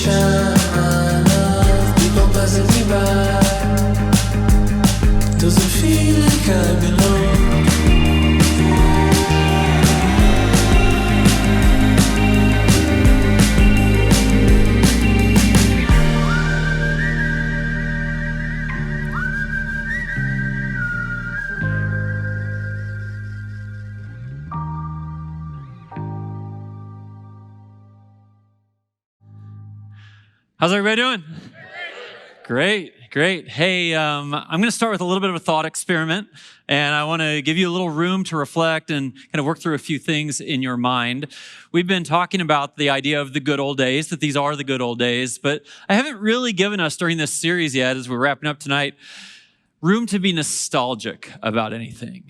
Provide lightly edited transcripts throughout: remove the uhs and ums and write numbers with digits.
sunshine of people passing me by. Doesn't feel like I belong. How's everybody doing? Great. Hey, I'm going to start with a little bit of a thought experiment, and I want to give you a little room to reflect and kind of work through a few things in your mind. We've been talking about the idea of the good old days, that these are the good old days, but I haven't really given us during this series yet, as we're wrapping up tonight, room to be nostalgic about anything.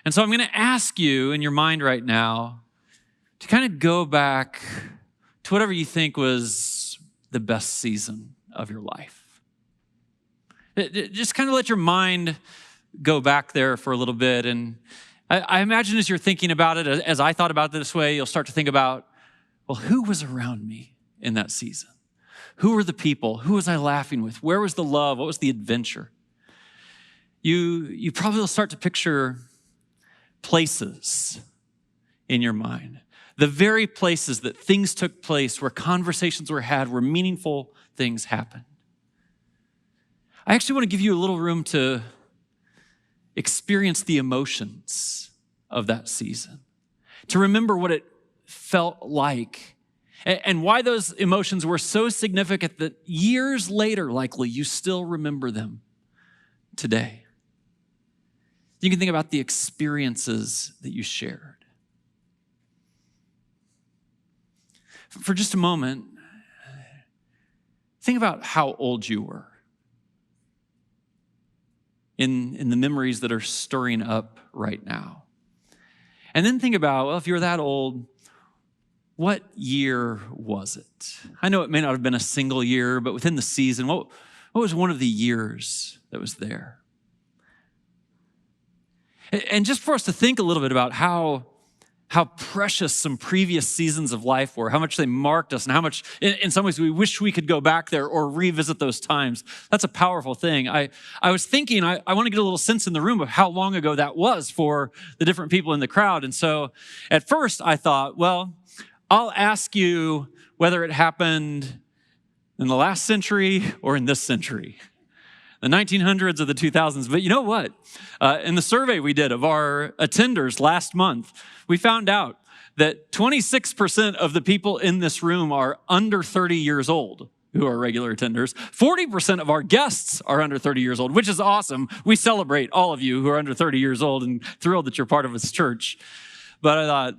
And so I'm going to ask you in your mind right now to kind of go back to whatever you think was the best season of your life. Just kind of let your mind go back there for a little bit. And I imagine as you're thinking about it, as I thought about it this way, you'll start to think about, well, who was around me in that season? Who were the people? Who was I laughing with? Where was the love? What was the adventure? You probably will start to picture places in your mind. The very places that things took place, where conversations were had, where meaningful things happened. I actually want to give you a little room to experience the emotions of that season, to remember what it felt like, and why those emotions were so significant that years later, likely, you still remember them today. You can think about the experiences that you shared. For just a moment, think about how old you were in the memories that are stirring up right now. And then think about, well, if you're that old, what year was it? I know it may not have been a single year, but within the season, what was one of the years that was there? And just for us to think a little bit about how precious some previous seasons of life were, how much they marked us, and how much, in some ways, we wish we could go back there or revisit those times. That's a powerful thing. I was thinking, I want to get a little sense in the room of how long ago that was for the different people in the crowd. And so at first I thought, well, I'll ask you whether it happened in the last century or in this century. The 1900s or the 2000s. But you know what? In the survey we did of our attenders last month, we found out that 26% of the people in this room are under 30 years old who are regular attenders. 40% of our guests are under 30 years old, which is awesome. We celebrate all of you who are under 30 years old and thrilled that you're part of this church. But I thought,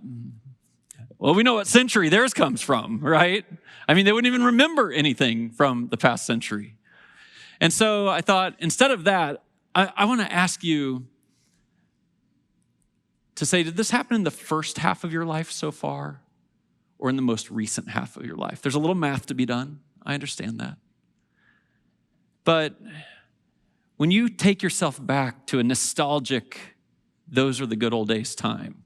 well, we know what century theirs comes from, right? I mean, they wouldn't even remember anything from the past century. And so I thought, instead of that, I want to ask you to say, did this happen in the first half of your life so far or in the most recent half of your life? There's a little math to be done. I understand that. But when you take yourself back to a nostalgic, those are the good old days time,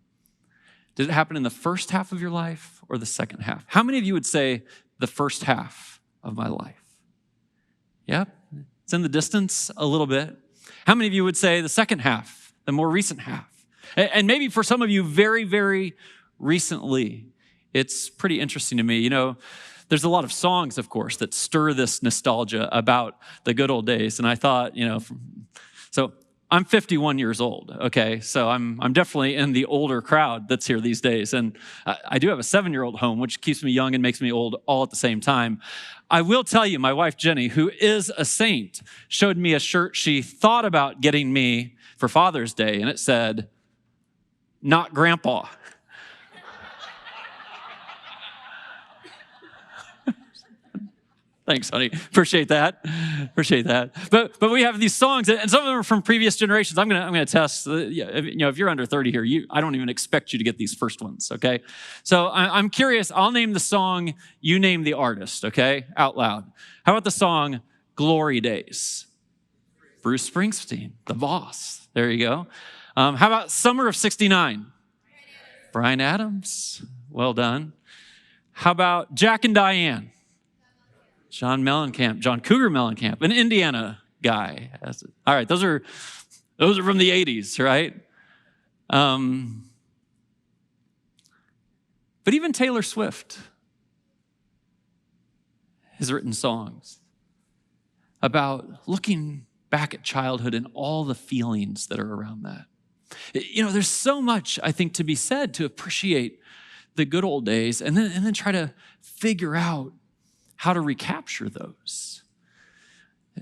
did it happen in the first half of your life or the second half? How many of you would say the first half of my life? Yep. It's in the distance a little bit. How many of you would say the second half, the more recent half? And maybe for some of you, very, very recently. It's pretty interesting to me. You know, there's a lot of songs, of course, that stir this nostalgia about the good old days. And I thought, so I'm 51 years old, okay? So I'm definitely in the older crowd that's here these days. And I do have a 7-year-old home, which keeps me young and makes me old all at the same time. I will tell you, my wife, Jenny, who is a saint, showed me a shirt she thought about getting me for Father's Day, and it said, "Not Grandpa." Thanks, honey. Appreciate that. But we have these songs, and some of them are from previous generations. I'm gonna test. If you're under 30 here, I don't even expect you to get these first ones. Okay. So I'm curious. I'll name the song. You name the artist. Okay, out loud. How about the song "Glory Days"? Bruce Springsteen, the boss. There you go. How about "Summer of '69"? Bryan Adams. Well done. How about "Jack and Diane"? John Mellencamp, John Cougar Mellencamp, an Indiana guy. All right, those are from the 80s, right? But even Taylor Swift has written songs about looking back at childhood and all the feelings that are around that. You know, there's so much, I think, to be said to appreciate the good old days and then try to figure out how to recapture those.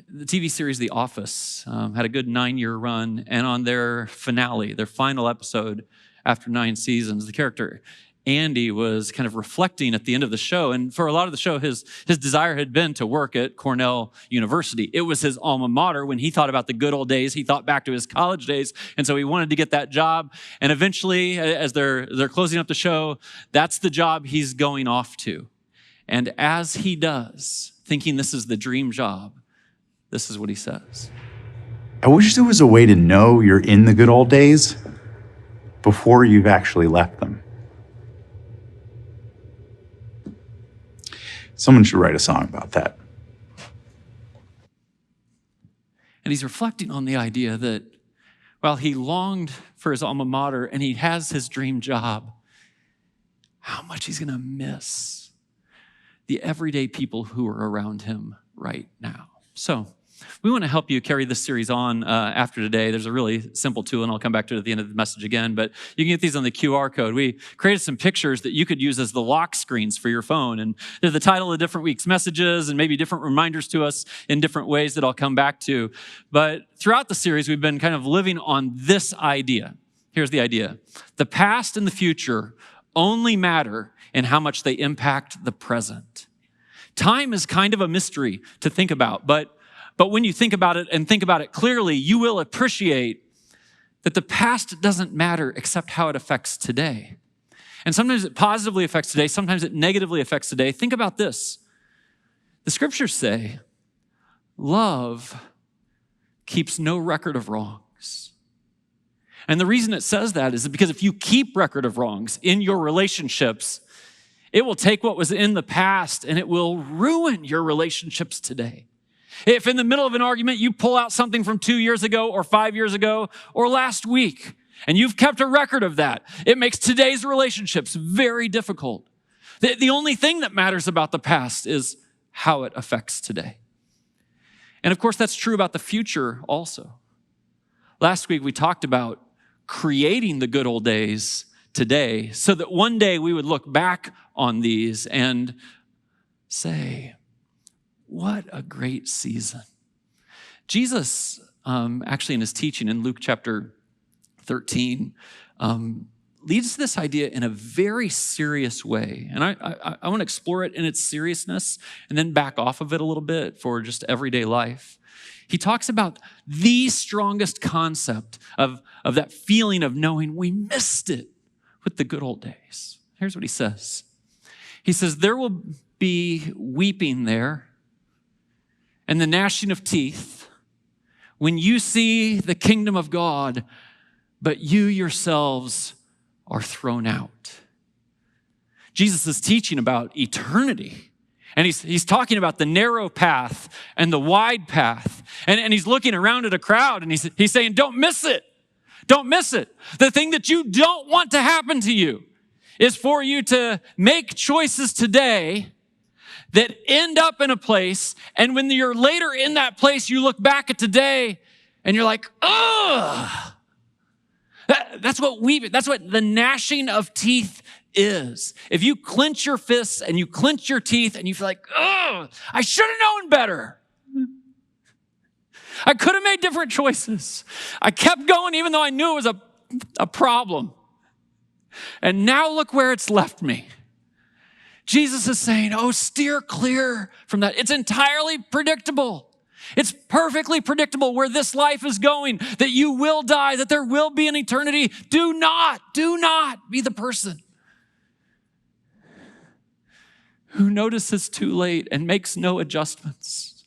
The TV series The Office had a good 9-year run, and on their finale, their final episode after 9 seasons, the character Andy was kind of reflecting at the end of the show, and for a lot of the show, his desire had been to work at Cornell University. It was his alma mater. When he thought about the good old days, he thought back to his college days, and so he wanted to get that job. And eventually, as they're closing up the show, that's the job he's going off to. And as he does, thinking this is the dream job, this is what he says. I wish there was a way to know you're in the good old days before you've actually left them. Someone should write a song about that. And he's reflecting on the idea that while he longed for his alma mater and he has his dream job, how much he's going to miss the everyday people who are around him right now. So we want to help you carry this series on after today. There's a really simple tool, and I'll come back to it at the end of the message again, but you can get these on the QR code. We created some pictures that you could use as the lock screens for your phone, and they're the title of different week's messages and maybe different reminders to us in different ways that I'll come back to. But throughout the series, we've been kind of living on this idea. Here's the idea. The past and the future only matter in how much they impact the present. Time is kind of a mystery to think about, but when you think about it and think about it clearly, you will appreciate that the past doesn't matter except how it affects today. And sometimes it positively affects today, sometimes it negatively affects today. Think about this. The scriptures say, love keeps no record of wrongs. And the reason it says that is because if you keep record of wrongs in your relationships, it will take what was in the past and it will ruin your relationships today. If in the middle of an argument you pull out something from 2 years ago or 5 years ago or last week, and you've kept a record of that, it makes today's relationships very difficult. The only thing that matters about the past is how it affects today. And of course, that's true about the future also. Last week, we talked about creating the good old days today so that one day we would look back on these and say, what a great season. Jesus, actually in his teaching in Luke chapter 13, leads to this idea in a very serious way. And I want to explore it in its seriousness and then back off of it a little bit for just everyday life. He talks about the strongest concept of that feeling of knowing we missed it with the good old days. Here's what he says. He says, there will be weeping there and the gnashing of teeth when you see the kingdom of God, but you yourselves are thrown out. Jesus is teaching about eternity. And he's talking about the narrow path and the wide path. And he's looking around at a crowd and he's saying, don't miss it. Don't miss it. The thing that you don't want to happen to you is for you to make choices today that end up in a place, and when you're later in that place, you look back at today and you're like, ugh. That's what the gnashing of teeth is. If you clench your fists and you clench your teeth and you feel like, ugh, I should have known better. I could have made different choices. I kept going even though I knew it was a problem. And now look where it's left me. Jesus is saying, oh, steer clear from that. It's entirely predictable. It's perfectly predictable where this life is going, that you will die, that there will be an eternity. Do not be the person who notices too late and makes no adjustments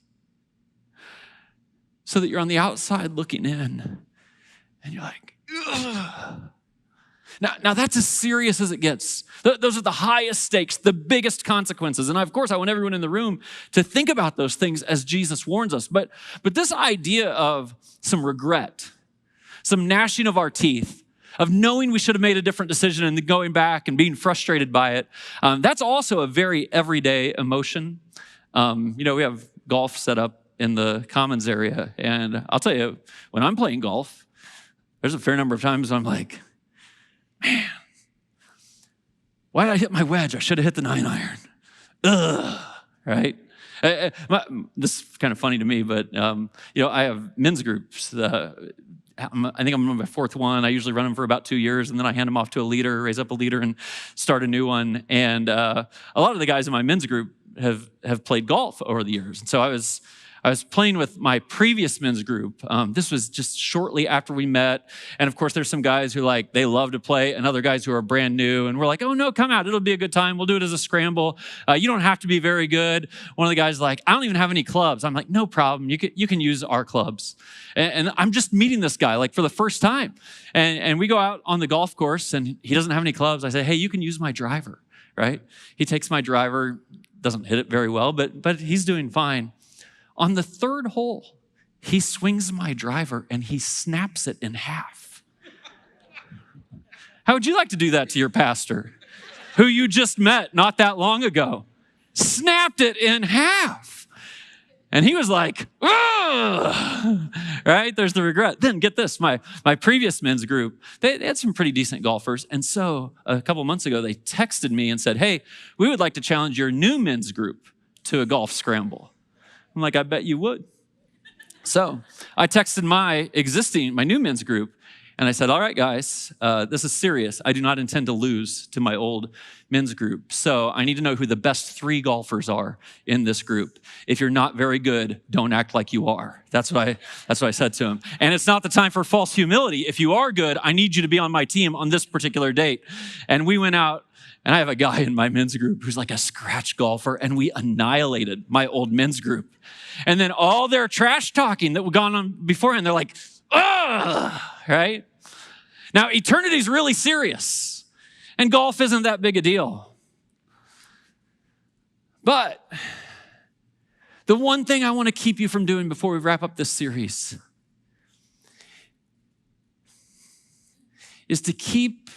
so that you're on the outside looking in and you're like, ugh. Now that's as serious as it gets. Those are the highest stakes, the biggest consequences. And of course, I want everyone in the room to think about those things as Jesus warns us. But this idea of some regret, some gnashing of our teeth, of knowing we should have made a different decision and then going back and being frustrated by it, that's also a very everyday emotion. We have golf set up in the Commons area. And I'll tell you, when I'm playing golf, there's a fair number of times I'm like, man, why did I hit my wedge? I should have hit the 9-iron. Ugh, right? This is kind of funny to me, but I have men's groups. I think I'm on my fourth one. I usually run them for about 2 years, and then I hand them off to a leader, raise up a leader, and start a new one. And a lot of the guys in my men's group have played golf over the years. And so I was playing with my previous men's group. This was just shortly after we met. And of course, there's some guys who they love to play and other guys who are brand new. And we're like, oh no, come out. It'll be a good time. We'll do it as a scramble. You don't have to be very good. One of the guys is like, I don't even have any clubs. I'm like, no problem. You can use our clubs. And I'm just meeting this guy for the first time. And we go out on the golf course and he doesn't have any clubs. I say, hey, you can use my driver, right? He takes my driver, doesn't hit it very well, but he's doing fine. On the third hole, he swings my driver and he snaps it in half. How would you like to do that to your pastor, who you just met not that long ago? Snapped it in half. And he was like, ugh, right? There's the regret. Then get this, my previous men's group, they had some pretty decent golfers. And so a couple months ago, they texted me and said, hey, we would like to challenge your new men's group to a golf scramble. I'm like, I bet you would. So I texted my new men's group, and I said, all right, guys, this is serious. I do not intend to lose to my old men's group. So I need to know who the best 3 golfers are in this group. If you're not very good, don't act like you are. That's what I said to him. And it's not the time for false humility. If you are good, I need you to be on my team on this particular date. And we went out. And I have a guy in my men's group who's like a scratch golfer, and we annihilated my old men's group. And then all their trash talking that was gone on beforehand, they're like, ugh, right? Now, eternity's really serious, and golf isn't that big a deal. But the one thing I want to keep you from doing before we wrap up this series is to keep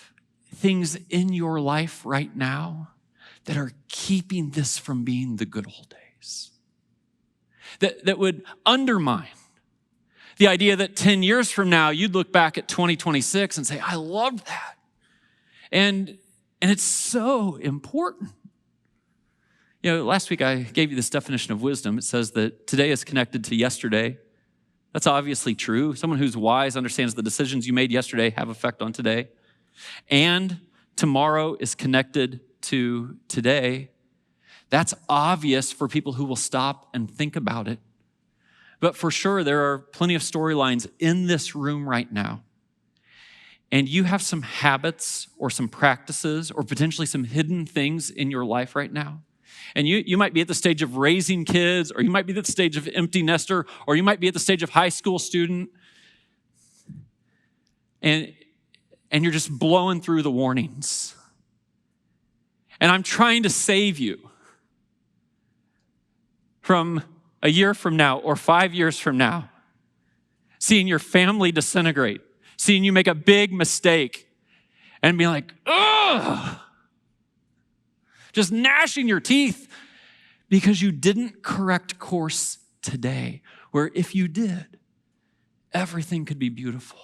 things in your life right now that are keeping this from being the good old days. That would undermine the idea that 10 years from now, you'd look back at 2026 and say, I loved that. And it's so important. Last week I gave you this definition of wisdom. It says that today is connected to yesterday. That's obviously true. Someone who's wise understands the decisions you made yesterday have effect on today. And tomorrow is connected to today. That's obvious for people who will stop and think about it. But for sure, there are plenty of storylines in this room right now. And you have some habits or some practices or potentially some hidden things in your life right now. And you might be at the stage of raising kids, or you might be at the stage of empty nester, or you might be at the stage of high school student. And you're just blowing through the warnings. And I'm trying to save you from a year from now or 5 years from now, seeing your family disintegrate, seeing you make a big mistake and being like, ugh, just gnashing your teeth because you didn't correct course today, where if you did, everything could be beautiful.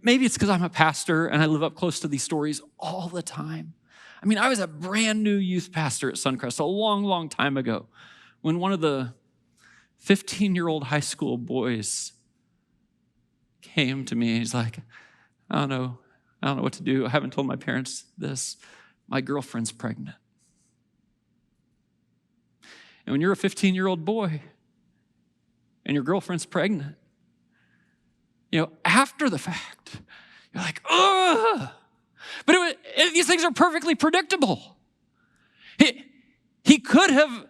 Maybe it's because I'm a pastor and I live up close to these stories all the time. I mean, I was a brand new youth pastor at Suncrest a long, long time ago when one of the 15-year-old high school boys came to me and he's like, I don't know what to do. I haven't told my parents this. My girlfriend's pregnant. And when you're a 15-year-old boy and your girlfriend's pregnant, after the fact, you're like, ugh. But these things are perfectly predictable. He could have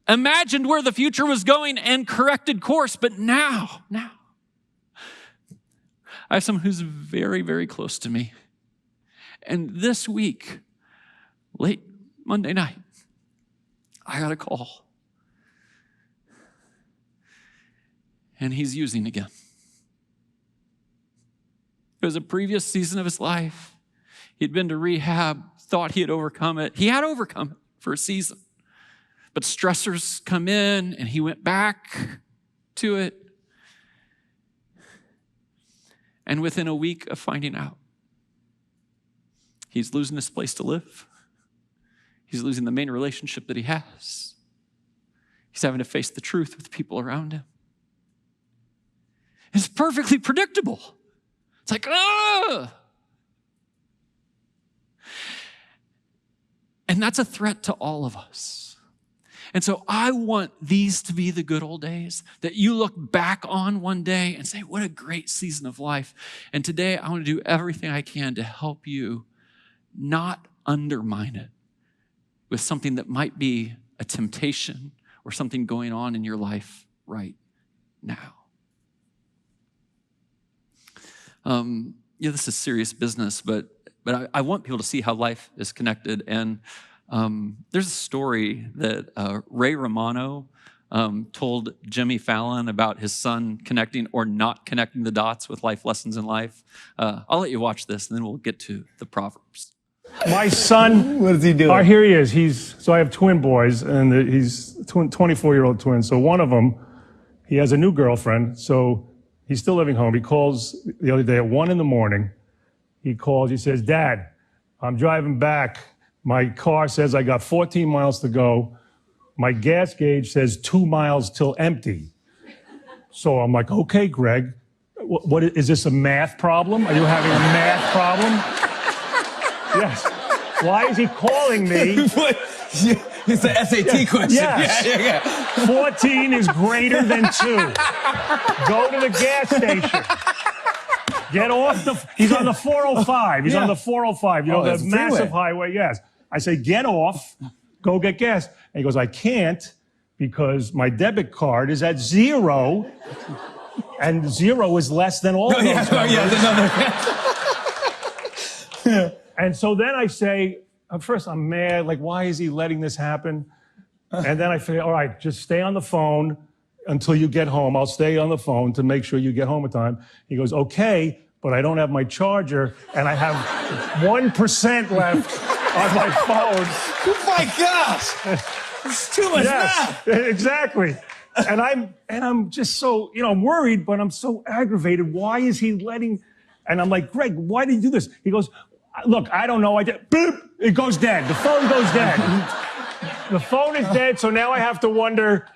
imagined where the future was going and corrected course, but now, I have someone who's very, very close to me. And this week, late Monday night, I got a call. And he's using again. It was a previous season of his life. He'd been to rehab, thought he had overcome it. He had overcome it for a season. But stressors come in, and he went back to it. And within a week of finding out, he's losing his place to live. He's losing the main relationship that he has. He's having to face the truth with people around him. It's perfectly predictable. It's like, ah! And that's a threat to all of us. And so I want these to be the good old days that you look back on one day and say, what a great season of life. And today I want to do everything I can to help you not undermine it with something that might be a temptation or something going on in your life right now. This is serious business, but I want people to see how life is connected. And there's a story that Ray Romano told Jimmy Fallon about his son connecting or not connecting the dots with life lessons in life. I'll let you watch this, and then we'll get to the Proverbs. My son, What is he doing? here he is. So I have twin boys, and he's 24-year-old twins. So one of them, he has a new girlfriend, so he's still living home. He calls the other day at 1 a.m. He calls, he says, Dad, I'm driving back. My car says I got 14 miles to go. My gas gauge says 2 miles till empty. So I'm like, okay, Greg, what is this, a math problem? Are you having a math problem? Yes. Why is he calling me? It's an SAT question. Yes. Yeah. 14 is greater than 2. Go to the gas station. Get off he's on the 405. He's on the 405. You know, that's the a massive freeway. highway, yes. I say, get off, go get gas. And he goes, I can't because my debit card is at 0, and 0 is less than all of those numbers. And so then I say, at first I'm mad, like, why is he letting this happen? And then I figure, all right, just stay on the phone until you get home. I'll stay on the phone to make sure you get home in time. He goes, okay, but I don't have my charger, and I have 1% left on my phone. Oh my gosh! It's too much math. Exactly. And I'm just so, I'm worried, but I'm so aggravated. Why is he letting? And I'm like, Greg, why did you do this? He goes, look, I don't know. Boop, it goes dead. The phone goes dead. The phone is dead, so now I have to wonder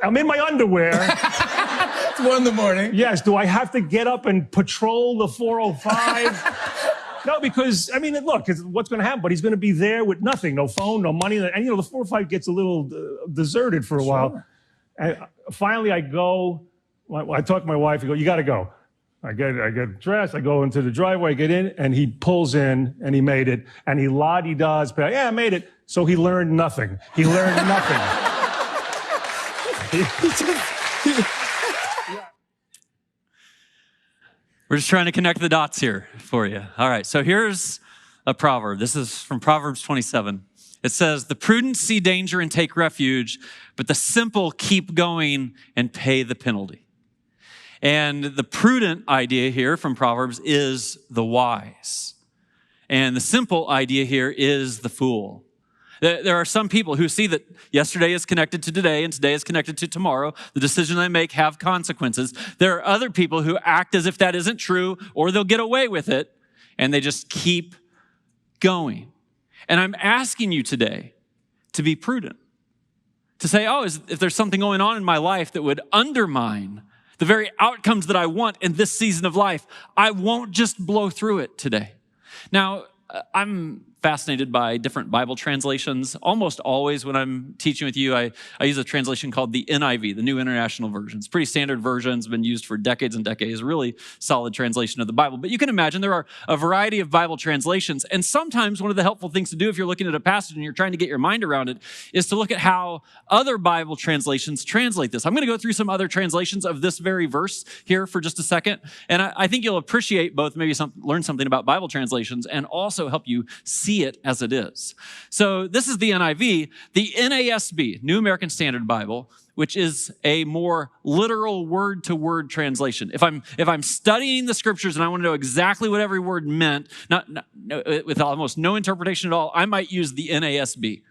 I'm in my underwear. It's 1 a.m. Yes, do I have to get up and patrol the 405? No, because, look, what's going to happen? But he's going to be there with nothing, no phone, no money. And, the 405 gets a little deserted for a while. And finally, I go, I talk to my wife, I go, you got to go. I get dressed, I go into the driveway, I get in, and he pulls in, and he made it. And he la-di-das, yeah, I made it. So he learned nothing. He learned nothing. We're just trying to connect the dots here for you. All right, so here's a proverb. This is from Proverbs 27. It says, the prudent see danger and take refuge, but the simple keep going and pay the penalty. And the prudent idea here from Proverbs is the wise. And the simple idea here is the fool. There are some people who see that yesterday is connected to today and today is connected to tomorrow. The decisions they make have consequences. There are other people who act as if that isn't true, or they'll get away with it, and they just keep going. And I'm asking you today to be prudent, to say, if there's something going on in my life that would undermine the very outcomes that I want in this season of life, I won't just blow through it today. Now, I'm fascinated by different Bible translations. Almost always when I'm teaching with you, I use a translation called the NIV, the New International Version. It's a pretty standard version. It's been used for decades and decades, really solid translation of the Bible. But you can imagine there are a variety of Bible translations. And sometimes one of the helpful things to do if you're looking at a passage and you're trying to get your mind around it is to look at how other Bible translations translate this. I'm going to go through some other translations of this very verse here for just a second. And I think you'll appreciate both, maybe learn something about Bible translations and also help you see it as it is. So this is the NIV. The NASB, New American Standard Bible, which is a more literal word-to-word translation. If I'm studying the scriptures and I want to know exactly what every word meant, with almost no interpretation at all, I might use the NASB.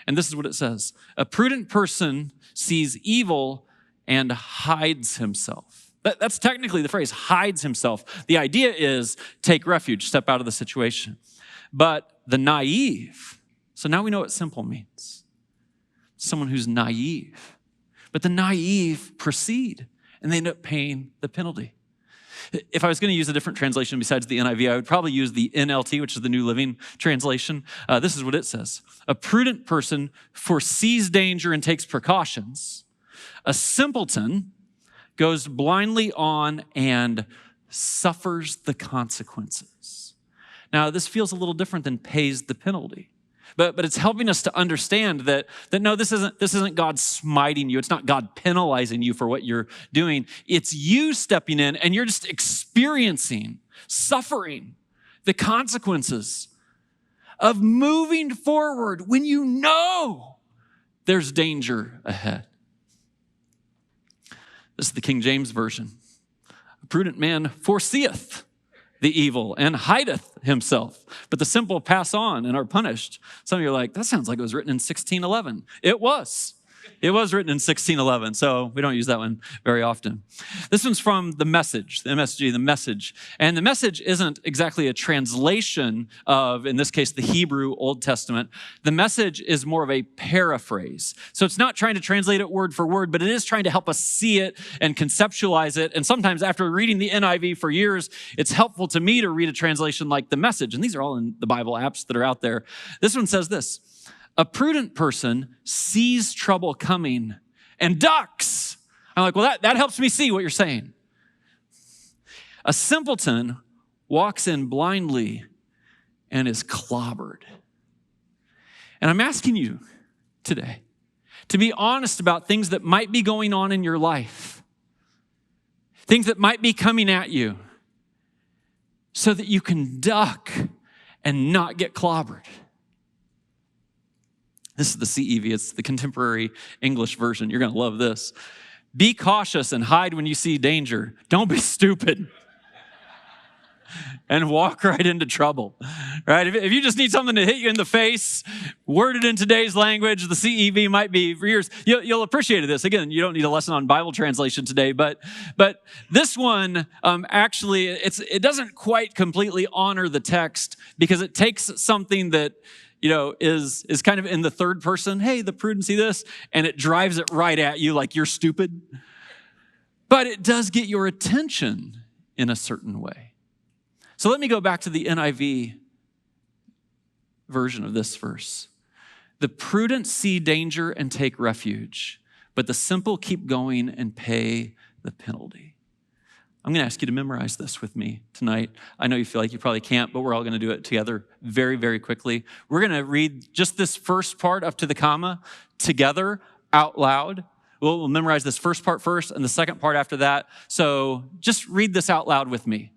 And this is what it says. A prudent person sees evil and hides himself. That's technically the phrase, hides himself. The idea is take refuge, step out of the situation. But the naive, so now we know what simple means. Someone who's naive. But the naive proceed, and they end up paying the penalty. If I was going to use a different translation besides the NIV, I would probably use the NLT, which is the New Living Translation. This is what it says. A prudent person foresees danger and takes precautions. A simpleton goes blindly on and suffers the consequences. Now, this feels a little different than pays the penalty. But it's helping us to understand that no, this isn't God smiting you. It's not God penalizing you for what you're doing. It's you stepping in and you're just experiencing, suffering the consequences of moving forward when you know there's danger ahead. This is the King James Version. A prudent man foreseeth the evil and hideth himself. But the simple pass on and are punished. Some of you are like, that sounds like it was written in 1611. It was. It was written in 1611, so we don't use that one very often. This one's from the Message, the MSG, the Message. And the Message isn't exactly a translation of, in this case, the Hebrew Old Testament. The Message is more of a paraphrase. So it's not trying to translate it word for word, but it is trying to help us see it and conceptualize it. And sometimes after reading the NIV for years, it's helpful to me to read a translation like the Message. And these are all in the Bible apps that are out there. This one says this. A prudent person sees trouble coming and ducks. I'm like, well, that helps me see what you're saying. A simpleton walks in blindly and is clobbered. And I'm asking you today to be honest about things that might be going on in your life, things that might be coming at you, so that you can duck and not get clobbered. This is the CEV. It's the contemporary English version. You're going to love this. Be cautious and hide when you see danger. Don't be stupid. And walk right into trouble, right? If you just need something to hit you in the face, worded in today's language, the CEV might be for years. You'll appreciate this. Again, you don't need a lesson on Bible translation today, but this one actually, it doesn't quite completely honor the text because it takes something that is kind of in the third person. Hey, the prudent see this, and it drives it right at you like you're stupid. But it does get your attention in a certain way. So let me go back to the NIV version of this verse. The prudent see danger and take refuge, but the simple keep going and pay the penalty. I'm going to ask you to memorize this with me tonight. I know you feel like you probably can't, but we're all going to do it together very, very quickly. We're going to read just this first part up to the comma together out loud. We'll memorize this first part first and the second part after that. So just read this out loud with me.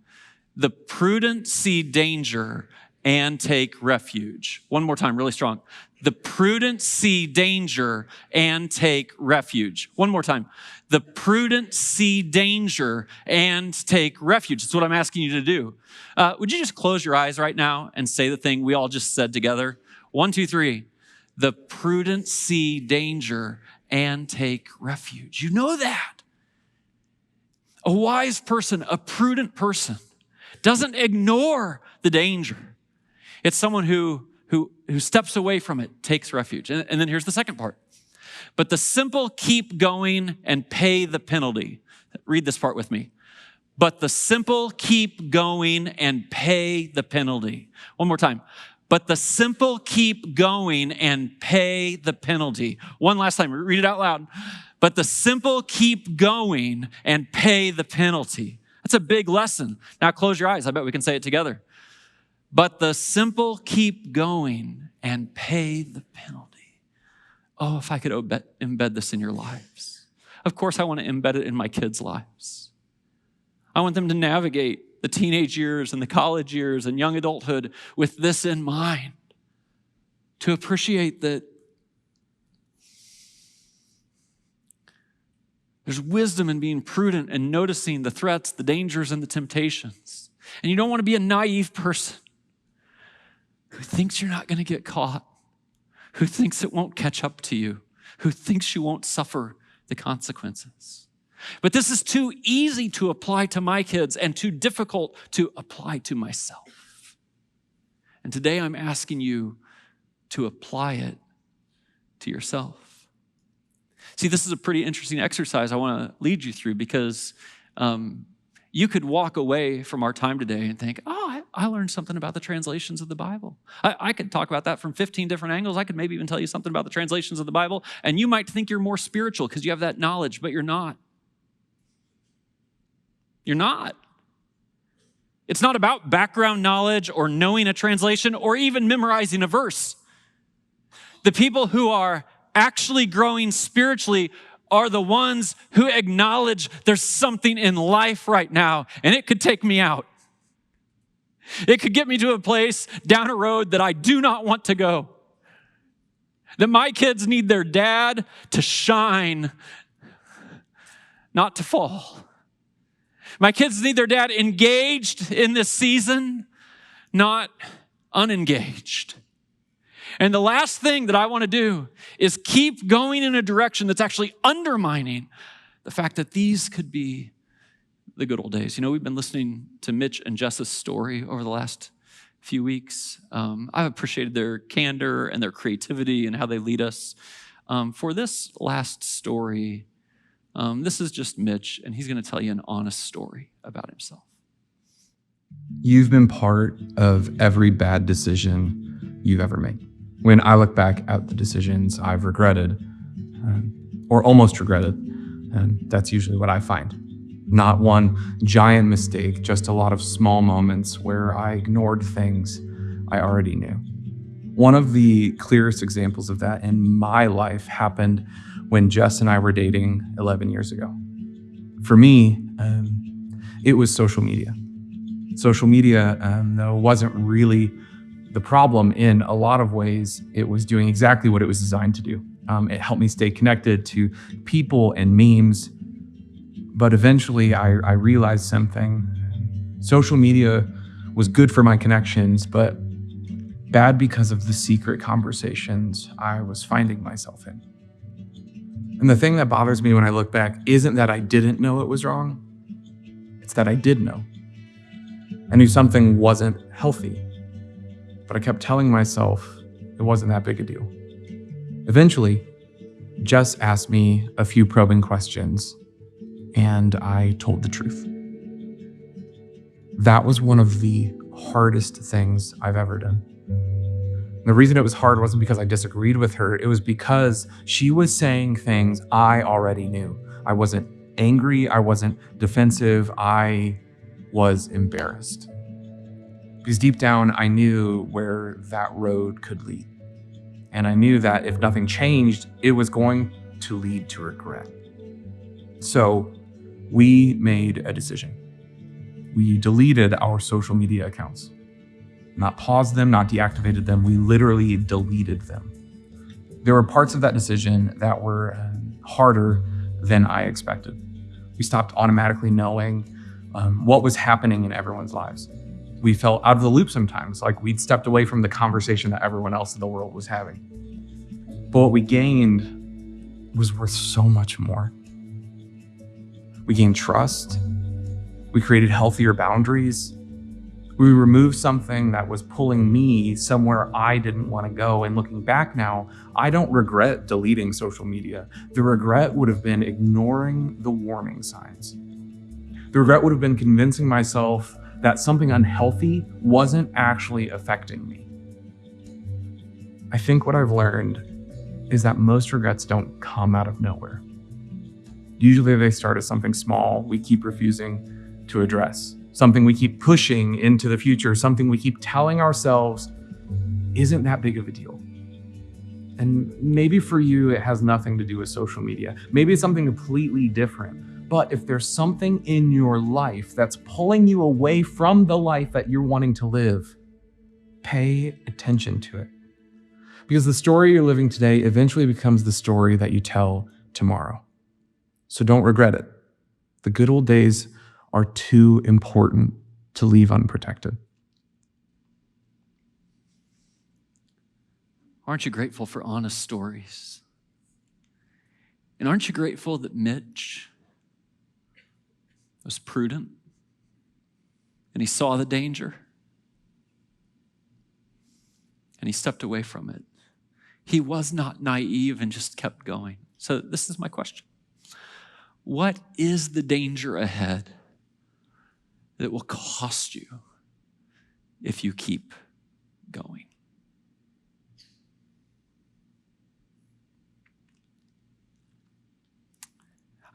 The prudent see danger and take refuge. One more time, really strong. The prudent see danger and take refuge. One more time. The prudent see danger and take refuge. That's what I'm asking you to do. Would you just close your eyes right now and say the thing we all just said together? 1, 2, 3. The prudent see danger and take refuge. You know that. A wise person, a prudent person, doesn't ignore the danger. It's someone who steps away from it, takes refuge. And then here's the second part. But the simple keep going and pay the penalty. Read this part with me. But the simple keep going and pay the penalty. One more time. but the simple keep going and pay the penalty. One last time, read it out loud. But the simple keep going and pay the penalty. That's a big lesson. Now close your eyes. I bet we can say it together. But the simple keep going and pay the penalty. Oh, if I could embed this in your lives. Of course, I want to embed it in my kids' lives. I want them to navigate the teenage years and the college years and young adulthood with this in mind. To appreciate that there's wisdom in being prudent and noticing the threats, the dangers, and the temptations. And you don't want to be a naive person who thinks you're not going to get caught, who thinks it won't catch up to you, who thinks you won't suffer the consequences. But this is too easy to apply to my kids and too difficult to apply to myself. And today I'm asking you to apply it to yourself. See, this is a pretty interesting exercise I want to lead you through because you could walk away from our time today and think, oh, I learned something about the translations of the Bible. I could talk about that from 15 different angles. I could maybe even tell you something about the translations of the Bible, and you might think you're more spiritual because you have that knowledge, but you're not. You're not. It's not about background knowledge or knowing a translation or even memorizing a verse. The people who are actually growing spiritually are the ones who acknowledge there's something in life right now, and it could take me out. It could get me to a place down a road that I do not want to go. That my kids need their dad to shine, not to fall. My kids need their dad engaged in this season, not unengaged. And the last thing that I want to do is keep going in a direction that's actually undermining the fact that these could be the good old days. You know, we've been listening to Mitch and Jess's story over the last few weeks. I've appreciated their candor and their creativity and how they lead us. For this last story, this is just Mitch, and he's going to tell you an honest story about himself. You've been part of every bad decision you've ever made. When I look back at the decisions I've regretted, or almost regretted, and that's usually what I find. Not one giant mistake, just a lot of small moments where I ignored things I already knew. One of the clearest examples of that in my life happened when Jess and I were dating 11 years ago. For me, it was social media. Social media, though, wasn't really the problem. In a lot of ways, it was doing exactly what it was designed to do. It helped me stay connected to people and memes. But eventually, I realized something. Social media was good for my connections, but bad because of the secret conversations I was finding myself in. And the thing that bothers me when I look back isn't that I didn't know it was wrong. It's that I did know. I knew something wasn't healthy, but I kept telling myself it wasn't that big a deal. Eventually, Jess asked me a few probing questions, and I told the truth. That was one of the hardest things I've ever done. The reason it was hard wasn't because I disagreed with her. It was because she was saying things I already knew. I wasn't angry. I wasn't defensive. I was embarrassed. Because deep down, I knew where that road could lead. And I knew that if nothing changed, it was going to lead to regret. So we made a decision. We deleted our social media accounts. Not paused them, not deactivated them. We literally deleted them. There were parts of that decision that were harder than I expected. We stopped automatically knowing what was happening in everyone's lives. We felt out of the loop sometimes, like we'd stepped away from the conversation that everyone else in the world was having. But what we gained was worth so much more. We gained trust. We created healthier boundaries. We removed something that was pulling me somewhere I didn't want to go. And looking back now, I don't regret deleting social media. The regret would have been ignoring the warning signs. The regret would have been convincing myself that something unhealthy wasn't actually affecting me. I think what I've learned is that most regrets don't come out of nowhere. Usually they start as something small we keep refusing to address, something we keep pushing into the future, something we keep telling ourselves isn't that big of a deal. And maybe for you, it has nothing to do with social media. Maybe it's something completely different. But if there's something in your life that's pulling you away from the life that you're wanting to live, pay attention to it. Because the story you're living today eventually becomes the story that you tell tomorrow. So don't regret it. The good old days are too important to leave unprotected. Aren't you grateful for honest stories? And aren't you grateful that Mitch was prudent and he saw the danger and he stepped away from it? He was not naive and just kept going. So this is my question. What is the danger ahead that will cost you if you keep going?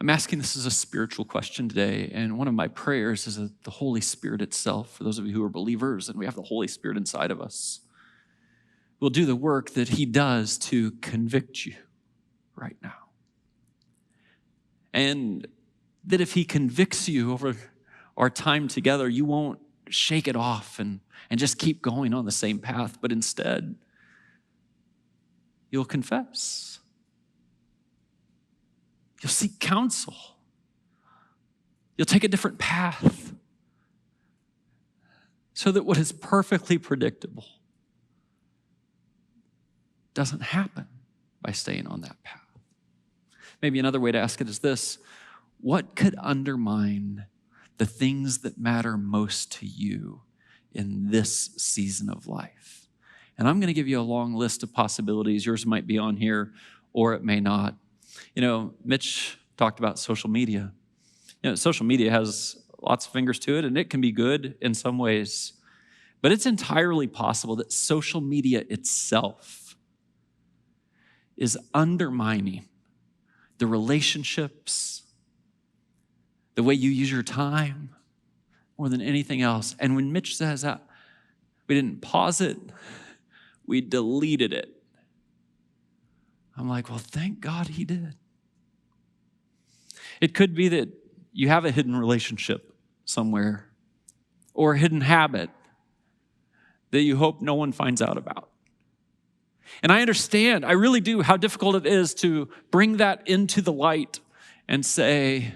I'm asking this as a spiritual question today, and one of my prayers is that the Holy Spirit itself, for those of you who are believers and we have the Holy Spirit inside of us, will do the work that he does to convict you right now. And that if he convicts you over our time together, you won't shake it off and just keep going on the same path, but instead, you'll confess. You'll seek counsel. You'll take a different path so that what is perfectly predictable doesn't happen by staying on that path. Maybe another way to ask it is this: what could undermine the things that matter most to you in this season of life? And I'm going to give you a long list of possibilities. Yours might be on here or it may not. You know, Mitch talked about social media. You know, social media has lots of fingers to it, and it can be good in some ways. But it's entirely possible that social media itself is undermining the relationships, the way you use your time, more than anything else. And when Mitch says that, we didn't pause it, we deleted it. I'm like, well, thank God he did. It could be that you have a hidden relationship somewhere or a hidden habit that you hope no one finds out about. And I understand, I really do, how difficult it is to bring that into the light and say,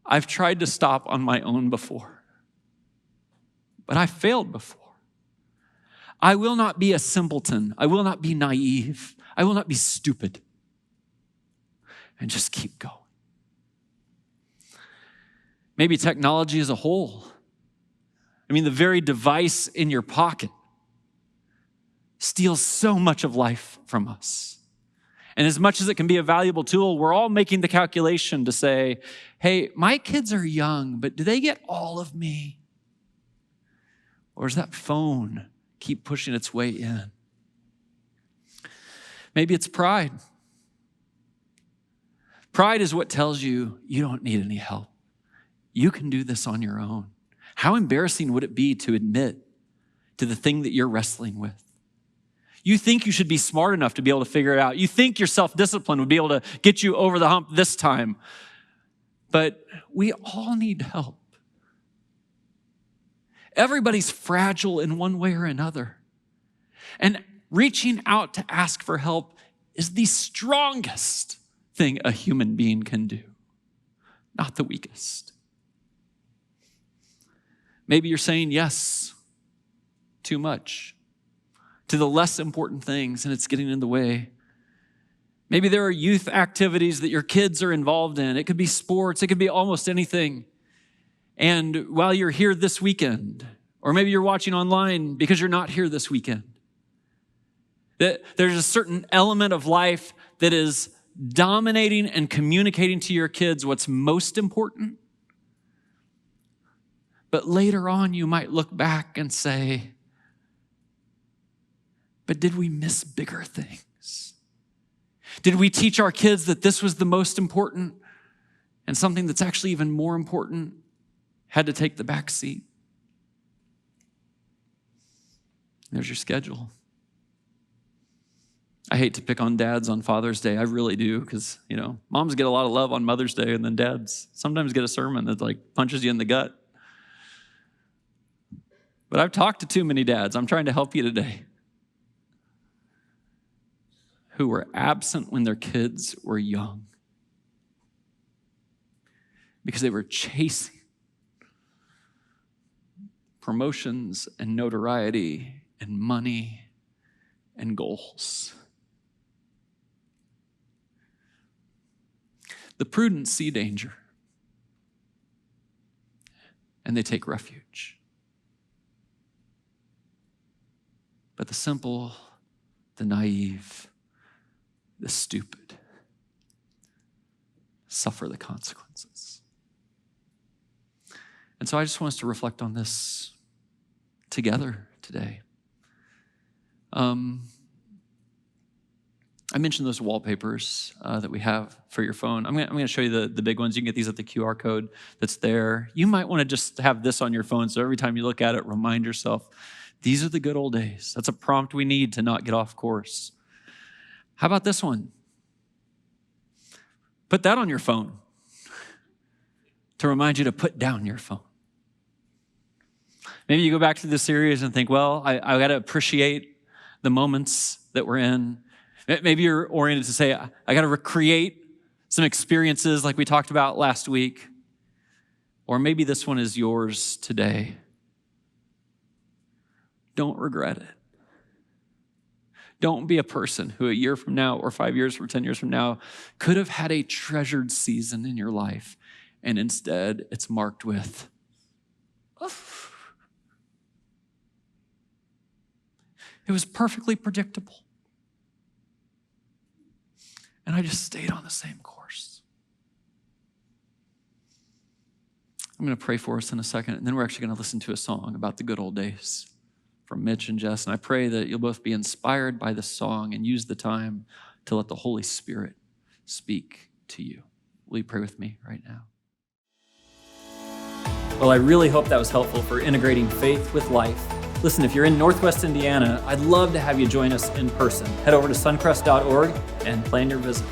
I've tried to stop on my own before, but I failed before. I will not be a simpleton. I will not be naive. I will not be stupid. And just keep going. Maybe technology as a whole. I mean, the very device in your pocket steals so much of life from us. And as much as it can be a valuable tool, we're all making the calculation to say, hey, my kids are young, but do they get all of me? Or does that phone keep pushing its way in? Maybe it's pride. Pride is what tells you you don't need any help. You can do this on your own. How embarrassing would it be to admit to the thing that you're wrestling with? You think you should be smart enough to be able to figure it out. You think your self-discipline would be able to get you over the hump this time. But we all need help. Everybody's fragile in one way or another. And reaching out to ask for help is the strongest thing a human being can do, not the weakest. Maybe you're saying yes too much to the less important things, and it's getting in the way. Maybe there are youth activities that your kids are involved in. It could be sports. It could be almost anything. And while you're here this weekend, or maybe you're watching online because you're not here this weekend, that there's a certain element of life that is dominating and communicating to your kids what's most important. But later on, you might look back and say, But did we miss bigger things? Did we teach our kids that this was the most important and something that's actually even more important had to take the back seat? There's your schedule. I hate to pick on dads on Father's Day. I really do, because, moms get a lot of love on Mother's Day, and then dads sometimes get a sermon that punches you in the gut. But I've talked to too many dads. I'm trying to help you today, who were absent when their kids were young because they were chasing promotions and notoriety and money and goals. The prudent see danger, and they take refuge. But the simple, the naive, the stupid suffer the consequences. And so I just want us to reflect on this together today. I mentioned those wallpapers that we have for your phone. I'm going to show you the big ones. You can get these at the QR code that's there. You might want to just have this on your phone, so every time you look at it, remind yourself, these are the good old days. That's a prompt we need to not get off course. How about this one? Put that on your phone to remind you to put down your phone. Maybe you go back to the series and think, well, I got to appreciate the moments that we're in. Maybe you're oriented to say, I got to recreate some experiences like we talked about last week. Or maybe this one is yours today. Don't regret it. Don't be a person who a year from now or 5 years or 10 years from now could have had a treasured season in your life, and instead it's marked with, it was perfectly predictable. And I just stayed on the same course. I'm going to pray for us in a second, and then we're actually going to listen to a song about the good old days from Mitch and Jess. And I pray that you'll both be inspired by this song and use the time to let the Holy Spirit speak to you. Will you pray with me right now? Well, I really hope that was helpful for integrating faith with life. Listen, if you're in Northwest Indiana, I'd love to have you join us in person. Head over to suncrest.org and plan your visit.